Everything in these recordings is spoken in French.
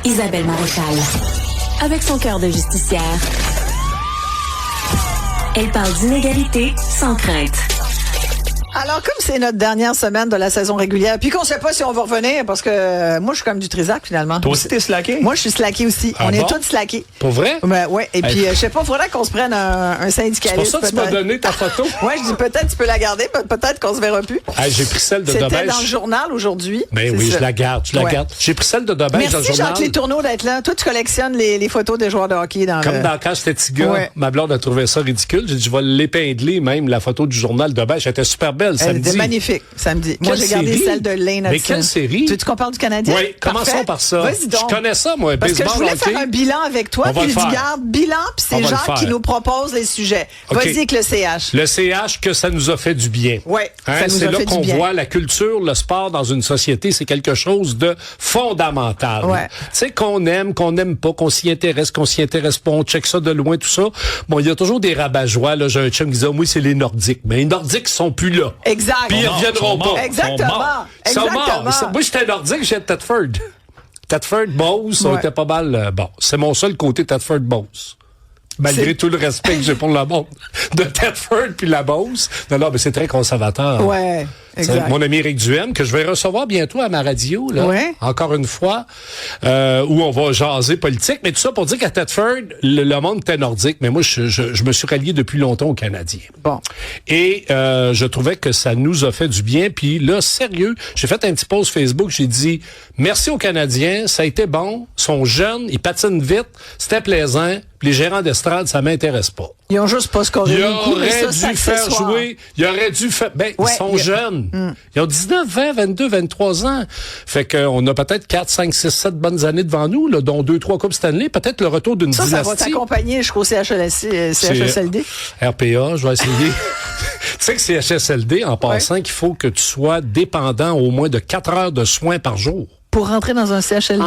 Isabelle Maréchal. Avec son cœur de justicière. Elle parle d'inégalité sans crainte. Alors, comme c'est notre dernière semaine de la saison régulière, puis qu'on sait pas si on va revenir, parce que moi, je suis comme du Trisac, finalement. Toi aussi, t'es slacké? Moi, je suis slacké aussi. Ah on bon? est tous slackés. Pour vrai? Ben, ouais. Et puis, je sais pas, faudrait qu'on se prenne un syndicaliste. C'est pour ça que tu m'as donné ta photo? Ouais, je dis peut-être tu peux la garder, peut-être qu'on se verra plus. J'ai pris celle de C'était Dobège. dans le journal aujourd'hui. Ben oui, ça. je la garde, J'ai pris celle de Dobège dans le Merci journal. Jean-Claude Tourneau d'être là. Toi, tu collectionnes les photos des joueurs de hockey dans Comme quand j'étais petit gars, Ouais. ma blonde a trouvé ça ridicule. J'ai dit, je vais l'épingler même, la photo du journal de Dobège. Elle était super belle Elle samedi. était magnifique, samedi. Moi, Quelle j'ai gardé série? celle de Lane Mais Hudson. quelle série? Tu veux qu'on parle du Canadien? Oui, commençons Parfait. par ça. Vas-y donc. Je connais ça, moi, Parce que je baseball, voulais hockey. faire un bilan avec toi, On va puis le je dis, faire. garde, bilan, puis On c'est va le Jacques faire. qui nous propose les sujets. OK. Vas-y avec le CH. Le CH, que ça nous a fait du bien. Ouais, ça nous c'est a là fait du qu'on bien. voit la culture, le sport dans une société, c'est quelque chose de fondamental. Ouais. Tu sais, qu'on n'aime pas, qu'on s'y intéresse pas, on check ça de loin, tout ça. Bon, il y a toujours des rabat-joie, là. J'ai un chum qui disait, moi, c'est les Nordiques. Mais les Nordiques sont plus là. Exact. Puis ils reviendront pas. Exactement. Ils sont morts. Moi, j'étais nordique, j'étais de Thetford. Thetford, Beauce, on Ouais. était pas mal. Bon, c'est mon seul côté Thetford, Beauce. Malgré C'est- tout le respect que j'ai pour le monde de Thetford puis la Beauce. Non, mais c'est très conservateur. Ouais, C'est exact. mon ami Éric Duhem, que je vais recevoir bientôt à ma radio, là. Ouais. Encore une fois, où on va jaser politique. Mais tout ça pour dire qu'à Thetford, le monde était nordique. Mais moi, je me suis rallié depuis longtemps aux Canadiens. Bon. Et je trouvais que ça nous a fait du bien. Puis là, sérieux, j'ai fait un petit post Facebook. J'ai dit, merci aux Canadiens, ça a été bon. Ils sont jeunes, ils patinent vite, c'était plaisant. Puis les gérants d'estrade, ça m'intéresse pas. Ils ont juste pas scoré Il le coup, mais aurait ça, dû c'est faire accessoire. jouer. Il aurait dû faire. Ben, Ouais, ils sont jeunes. Ils ont 19, 20, 22, 23 ans. Fait qu'on a peut-être 4, 5, 6, 7 bonnes années devant nous, là, dont 2, 3 Coupes Stanley. Peut-être le retour d'une Ça va dynastie. t'accompagner jusqu'au CHSLD. RPA, je vais essayer. Tu sais que CHSLD, en passant, qu'il faut que tu sois dépendant au moins de 4 heures de soins par jour. Pour rentrer dans un CHSLD.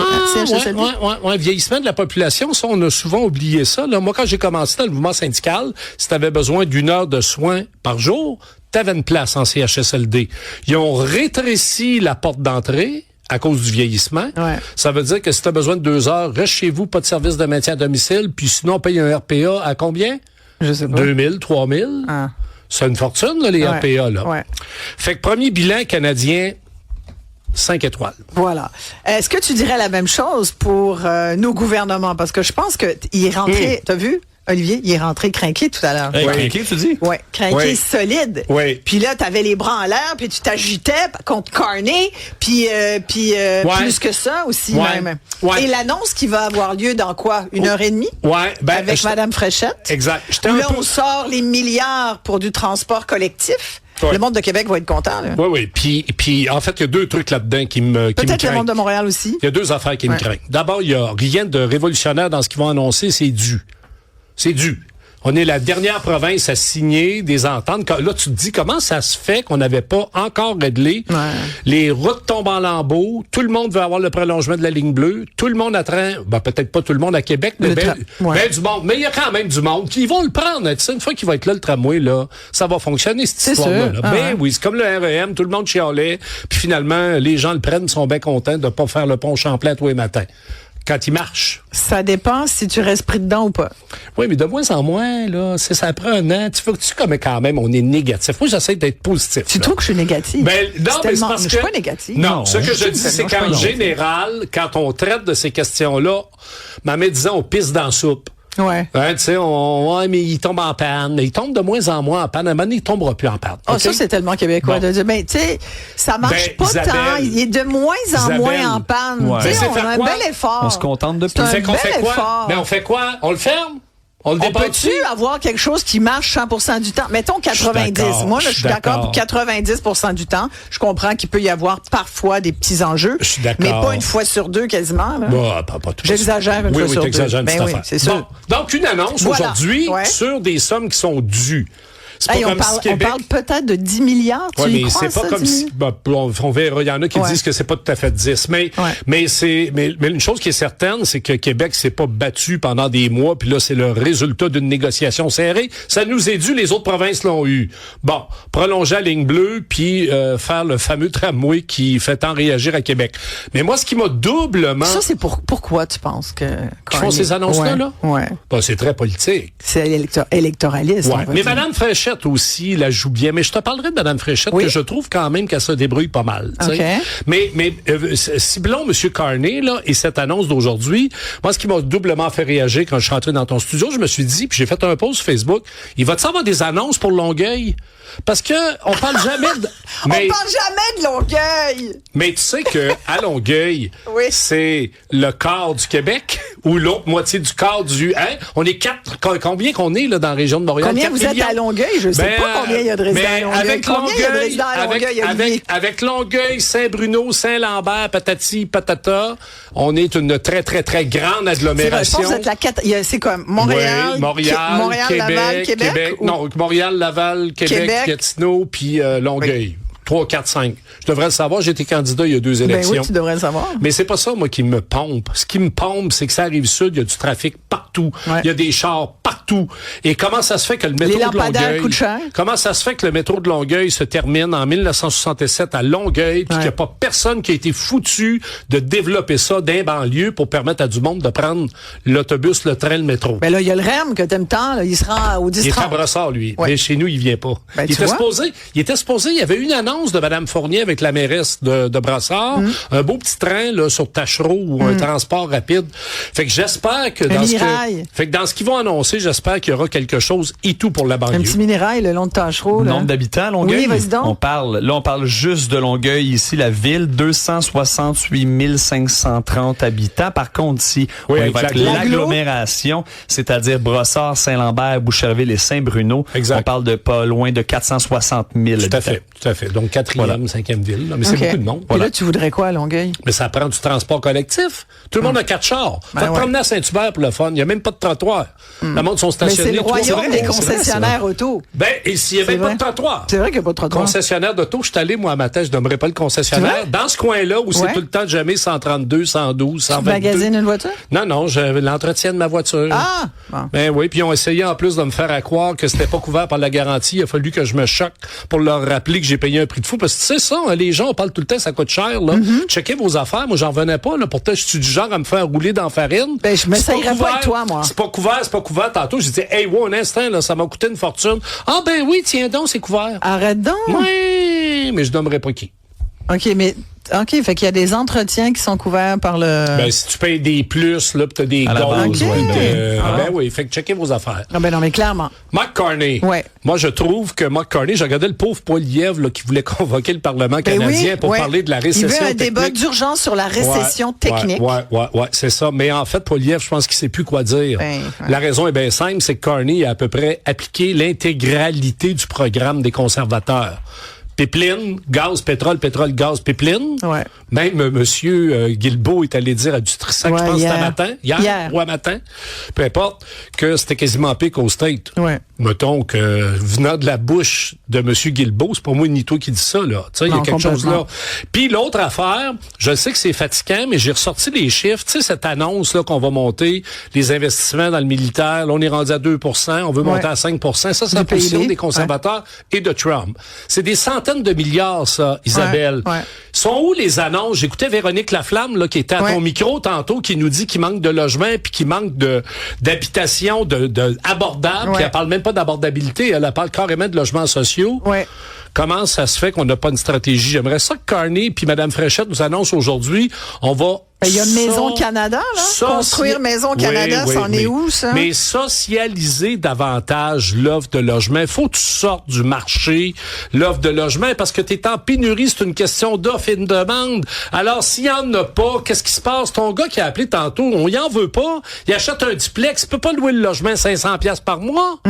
Ouais. Vieillissement de la population, ça, on a souvent oublié ça. Là, moi, quand j'ai commencé dans le mouvement syndical, si tu avais besoin d'1 heure de soins par jour, tu avais une place en CHSLD. Ils ont rétréci la porte d'entrée à cause du vieillissement. Ouais. Ça veut dire que si tu as besoin de 2 heures, reste chez vous, pas de service de maintien à domicile, puis sinon, paye un RPA à combien? Je sais pas. 2000, 3000. Ah. C'est une fortune, là, les Ouais. RPA. Là. Ouais. Fait que premier bilan canadien, 5 étoiles. Voilà. Est-ce que tu dirais la même chose pour nos gouvernements? Parce que je pense que il est rentré, t'as vu, Olivier, il est rentré crinqué tout à l'heure. Hey, Oui. crinqué, tu dis? Ouais, crinqué Oui. solide. Oui. Puis là, t'avais les bras en l'air, puis tu t'agitais contre Carney, puis plus que ça aussi Ouais. même. Ouais. Et l'annonce qui va avoir lieu dans quoi? 1h30? Ouais, ben, Avec je- Madame Fréchette? Exact. J'étais Où un là, peu- on sort les milliards pour du transport collectif. Ouais. Le monde de Québec va être content, là. Oui. Puis, en fait, il y a 2 trucs là-dedans qui me Peut-être le craignent. monde de Montréal aussi. Il y a 2 affaires qui me Ouais. craignent. D'abord, il y a rien de révolutionnaire dans ce qu'ils vont annoncer, c'est dû. C'est dû. On est la dernière province à signer des ententes. Là, tu te dis, comment ça se fait qu'on n'avait pas encore réglé? Ouais. Les routes tombent en lambeaux. Tout le monde veut avoir le prolongement de la ligne bleue. Tout le monde attend, peut-être pas tout le monde à Québec, mais Ouais. du monde. Mais il y a quand même du monde qui vont le prendre. Tu sais, une fois qu'il va être là, le tramway, là, ça va fonctionner, cette C'est histoire-là. sûr. Là. Ah Ben ouais. oui, c'est comme le REM. Tout le monde chialait. Puis finalement, les gens le prennent, sont bien contents de pas faire le pont Champlain tous les matins. Quand il marche. Ça dépend si tu restes pris dedans ou pas. Oui, mais de moins en moins, là, ça prend un an. Tu vois, comme quand même, on est négatif. Moi, j'essaie d'être positif. Tu là. trouves que je suis négative? Ben, non, mais c'est parce Je que... suis pas négative. Non, ce que je dis, Non, c'est je suis qu'en pas général, quand on traite de ces questions-là, ma mère disait, on pisse dans la soupe. Ouais. Hein, tu sais, ouais, mais il tombe en panne. Il tombe de moins en moins en panne. À un moment donné, il tombera plus en panne. Oh, OK? ça, c'est tellement québécois Bon. de dire, ben, tu sais, ça marche Ben, pas Isabelle, tant. Il est de moins en Isabelle. moins en panne. Ouais. Tu sais, Mais c'est on faire a un quoi? bel effort. On se contente de C'est un Fait qu'on bel fait quoi? effort. Mais on fait quoi? On le ferme? On le On débat peut-tu avoir quelque chose qui marche 100% du temps? Mettons 90. d'accord, Moi, là, je suis d'accord pour d'accord. 90% du temps. Je comprends qu'il peut y avoir parfois des petits enjeux. Je suis d'accord. Mais pas une fois sur deux quasiment, là. Bah, pas tout. J'exagère une fois sur deux. t'exagères une Ben petite oui, affaire. c'est sûr. Bon, donc, une annonce Voilà. aujourd'hui Ouais. sur des sommes qui sont dues. C'est pas comme si Québec... On parle peut-être de 10 milliards, tu y crois, c'est pas comme si... on verra, il y en a qui disent que c'est pas tout à fait 10. Mais une chose qui est certaine, c'est que Québec s'est pas battu pendant des mois, puis là, c'est le résultat d'une négociation serrée. Ça nous est dû, les autres provinces l'ont eu. Bon, prolonger la ligne bleue, puis faire le fameux tramway qui fait tant réagir à Québec. Mais moi, ce qui m'a doublement... Ça, c'est pourquoi tu penses que... Qu'ils font ces annonces-là, là? Ouais. Ben, c'est très politique. C'est électoraliste. Ouais. Mais Mme Fréchette aussi la joue bien. Mais je te parlerai de Mme Fréchette, que je trouve quand même qu'elle se débrouille pas mal. Okay. Mais ciblons M. Carney, là, et cette annonce d'aujourd'hui, moi, ce qui m'a doublement fait réagir quand je suis rentré dans ton studio, je me suis dit, puis j'ai fait un post sur Facebook, il va-t-il avoir des annonces pour Longueuil? Parce que on parle jamais de... On parle jamais de Longueuil! Mais tu sais que à Longueuil, c'est le quart du Québec ou l'autre moitié du quart du... Hein? On est 4... Combien qu'on est là dans la région de Montréal? Combien vous êtes à Longueuil? Je sais pas combien il y a de résidents à Longueuil. Avec Longueuil, avec Longueuil, Saint-Bruno, Saint-Lambert, patati, patata, on est une très, très, très grande agglomération. Je pense que vous êtes c'est comme Montréal, Laval, Québec? Ou... Non, Montréal, Laval, Québec. Gatineau, puis Longueuil. 3, 4, 5. Je devrais le savoir. J'ai été candidat il y a 2 élections. Ben oui, tu devrais le savoir. Mais c'est pas ça, moi, qui me pompe. Ce qui me pompe, c'est que ça arrive sud, il y a du trafic partout. Il y a des chars partout. Et comment ça se fait que le métro de Longueuil... coûtent cher. Comment ça se fait que le métro de Longueuil se termine en 1967 à Longueuil, puis qu'il n'y a pas personne qui a été foutu de développer ça d'un banlieue pour permettre à du monde de prendre l'autobus, le train, le métro. Ben là, il y a le REM que t'aimes tant, là, il sera au 10-30. Il est à Brossard, lui. Mais chez nous, il vient pas. Ben, il était supposé, il y avait une annonce de Mme Fournier avec la mairesse de Brassard, un beau petit train là sur Tachereau ou un transport rapide. Fait que j'espère que dans ce qu'ils vont annoncer, j'espère qu'il y aura quelque chose et tout pour la banlieue. Un petit mini-rail le long de Tachereau. Nombre d'habitants à Longueuil. Oui, vas-y donc. On parle juste de Longueuil ici, la ville, 268 530 habitants. Par contre, ici, on évoque l'agglomération, c'est-à-dire Brossard, Saint-Lambert, Boucherville et Saint-Bruno. On parle de pas loin de 460 000 habitants. Tout à fait. Donc, 4e, 5e ville. Là. Mais c'est beaucoup de monde. Et là, tu voudrais quoi à Longueuil? Mais ça prend du transport collectif. Tout le monde a 4 chars. Va te promener à Saint-Hubert pour le fun. Il n'y a même pas de trottoir. Le monde sont stationnés. Mais c'est le royaume des concessionnaires auto. Ben, et s'il n'y avait même pas de trottoir. C'est vrai qu'il n'y a pas de trottoir. Concessionnaire d'auto, je suis allé, moi, à matin, je nommerais pas le concessionnaire. Dans ce coin-là, où c'est tout le temps jamais 132, 112, 122. Tu magasines une voiture? Non, j'avais l'entretien de ma voiture. Ah! Bon. Ben oui, puis ils ont essayé en plus de me faire à croire que c'était pas couvert par la garantie. Il a fallu que je me choque pour leur rappeler que j'ai payé un prix de fou. Parce que tu sais ça, hein, les gens, on parle tout le temps, ça coûte cher, là. Checkez vos affaires. Moi, j'en revenais pas, là. Pourtant, je suis du genre à me faire rouler dans la farine. Ben, je m'essayerais pas avec toi, moi. C'est pas couvert. Tantôt, j'ai dit, hey, un instant, là, ça m'a coûté une fortune. Ah, ben oui, tiens donc, c'est couvert. Arrête donc. Oui, mais je nommerai pas qui. OK, fait qu'il y a des entretiens qui sont couverts par le... Ben, si tu payes des plus, là, pis t'as des gaz, ben oui, fait que checkez vos affaires. Ah ben non, mais clairement. Mark Carney. Ouais. Moi, je trouve que Mark Carney, j'ai regardé le pauvre Poilievre, là, qui voulait convoquer le Parlement canadien pour parler de la récession technique. Il veut un débat d'urgence sur la récession technique. Ouais, c'est ça. Mais en fait, Poilievre, je pense qu'il sait plus quoi dire. La raison est bien simple, c'est que Carney a à peu près appliqué l'intégralité du programme des conservateurs. Pipeline, gaz, pétrole, gaz, pipeline. Ouais. Même monsieur Guilbeault est allé dire à Dutrissac, je pense hier matin, peu importe, que c'était quasiment pire qu'au State. Ouais. Mettons que venant de la bouche de monsieur Guilbeault, c'est pas moi ni toi qui dis ça, là. Tu sais, il y a quelque chose là. Puis l'autre affaire, je sais que c'est fatigant, mais j'ai ressorti les chiffres. Tu sais, cette annonce là qu'on va monter les investissements dans le militaire, là, on est rendu à 2%, on veut monter à 5%. Ça, c'est la position des conservateurs et de Trump. C'est des centaines de milliards, ça, Isabelle. Sont où les annonces? J'écoutais Véronique Laflamme, là, qui était à ton micro tantôt, qui nous dit qu'il manque de logements puis qu'il manque d'habitation abordables. Puis elle parle même pas d'abordabilité, elle parle carrément de logements sociaux. Comment ça se fait qu'on n'a pas une stratégie? J'aimerais ça que Carney puis Mme Fréchette nous annoncent aujourd'hui, on va... Il y a Maison Canada, là. Construire Maison Canada, c'en est où, ça? Mais socialiser davantage l'offre de logement. Il faut que tu sortes du marché, l'offre de logement, parce que tu es en pénurie, c'est une question d'offre et de demande. Alors, s'il n'y en a pas, qu'est-ce qui se passe? Ton gars qui a appelé tantôt, on y en veut pas. Il achète un duplex, il peut pas louer le logement 500$ par mois,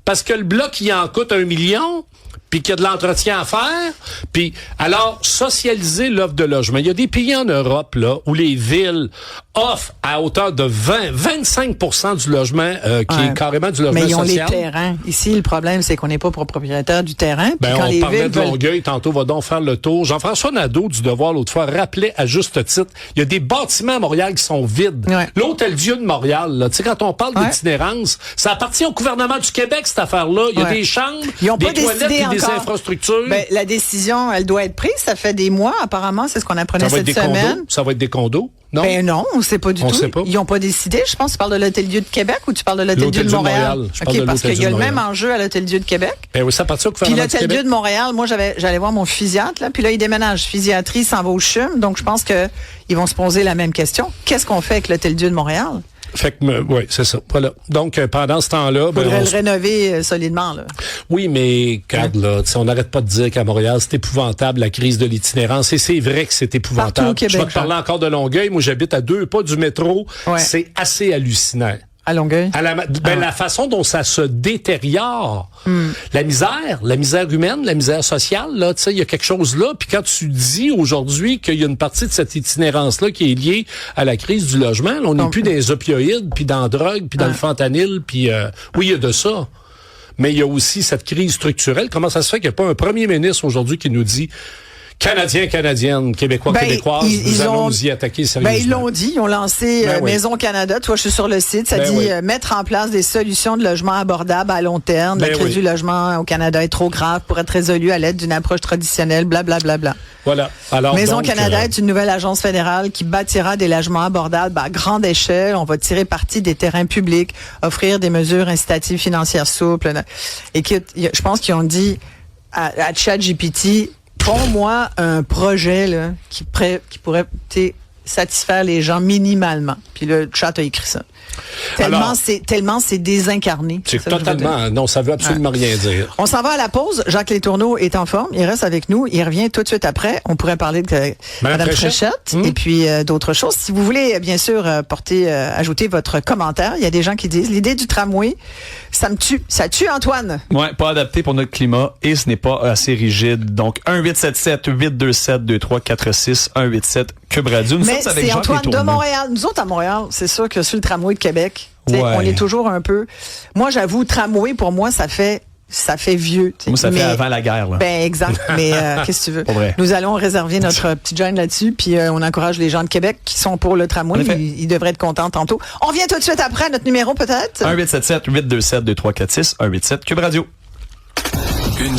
parce que le bloc, il en coûte 1 million. puis qu'il y a de l'entretien à faire, puis alors socialiser l'offre de logement. Il y a des pays en Europe là où les villes offrent à hauteur de 25% du logement qui est carrément du logement social. Mais ils ont les terrains. Ici, le problème, c'est qu'on n'est pas propriétaire du terrain. Ben, quand on parlait de Longueuil, tantôt, va donc faire le tour. Jean-François Nadeau du Devoir l'autre fois rappelait à juste titre, il y a des bâtiments à Montréal qui sont vides. Ouais. L'Hôtel-Dieu de Montréal, là, tu sais, quand on parle d'itinérance, ça appartient au gouvernement du Québec, cette affaire-là. Il y a des chambres, des toilettes et des infrastructures. Ben, la décision, elle doit être prise. Ça fait des mois, apparemment. C'est ce qu'on apprenait cette semaine. Ça va être des condos? Non? Ben non, on ne sait pas du tout. Sait pas. Ils n'ont pas décidé. Je pense que tu parles de l'Hôtel-Dieu de Québec ou tu parles de l'Hôtel-Dieu de Montréal? OK, parce qu'il y a le même enjeu à l'Hôtel-Dieu de Québec. Ben oui, ça appartient au gouvernement du Québec. Puis l'Hôtel-Dieu de Montréal, moi, j'allais voir mon physiatre, là, puis là, il déménage. Physiatrie s'en va au CHUM. Donc, je pense que ils vont se poser la même question. Qu'est-ce qu'on fait avec l'Hôtel-Dieu de Montréal? Fait que, oui, c'est ça. Voilà. Donc, pendant ce temps-là... Faudrait le rénover solidement, là. Oui, mais, regarde, là, on n'arrête pas de dire qu'à Montréal, c'est épouvantable, la crise de l'itinérance. Et c'est vrai que c'est épouvantable. Partout au Québec, je vais te parler encore de Longueuil. Moi, j'habite à 2 pas du métro. Ouais. C'est assez hallucinant. À Longueuil? La façon dont ça se détériore. La misère humaine, la misère sociale, là, tu sais, il y a quelque chose là. Puis quand tu dis aujourd'hui qu'il y a une partie de cette itinérance-là qui est liée à la crise du logement, là, on n'est plus dans les opioïdes, puis dans la drogue, puis dans le fentanyl, puis oui, il y a de ça. Mais il y a aussi cette crise structurelle. Comment ça se fait qu'il n'y a pas un premier ministre aujourd'hui qui nous dit Canadiens, Canadiennes, Québécois, Québécoises, nous allons nous y attaquer sérieusement. Ben, ils l'ont dit, ils ont lancé Maison Canada. Toi, je suis sur le site, ça dit mettre en place des solutions de logement abordables à long terme. La crise du logement au Canada est trop grave pour être résolue à l'aide d'une approche traditionnelle, blablabla. Bla, bla, bla. Voilà. Alors, Maison Canada est une nouvelle agence fédérale qui bâtira des logements abordables à grande échelle. On va tirer parti des terrains publics, offrir des mesures incitatives financières souples. Et je pense qu'ils ont dit à ChatGPT, moi un projet là, qui pourrait satisfaire les gens minimalement. Puis le chat a écrit ça. Tellement c'est désincarné. C'est totalement. Non, ça veut absolument rien dire. On s'en va à la pause. Jacques Létourneau est en forme. Il reste avec nous. Il revient tout de suite après. On pourrait parler de Madame Fréchette et puis d'autres choses. Si vous voulez, bien sûr, ajouter votre commentaire. Il y a des gens qui disent l'idée du tramway, ça me tue. Ça tue, Antoine. Ouais, pas adapté pour notre climat et ce n'est pas assez rigide. Donc 1-877-827-2346 187 Cube Radio. Mais c'est Antoine de Montréal. Nous autres à Montréal, c'est sûr que sur le tramway de Québec, on est toujours un peu. Moi, j'avoue, tramway pour moi, ça fait vieux. Moi, ça fait avant la guerre. Là. Ben exact. Mais qu'est-ce que tu veux? Nous allons réserver notre petite gêne là-dessus, puis on encourage les gens de Québec qui sont pour le tramway. Ils devraient être contents tantôt. On vient tout de suite après notre numéro peut-être. 1-877-827-2346 187 Cube Radio.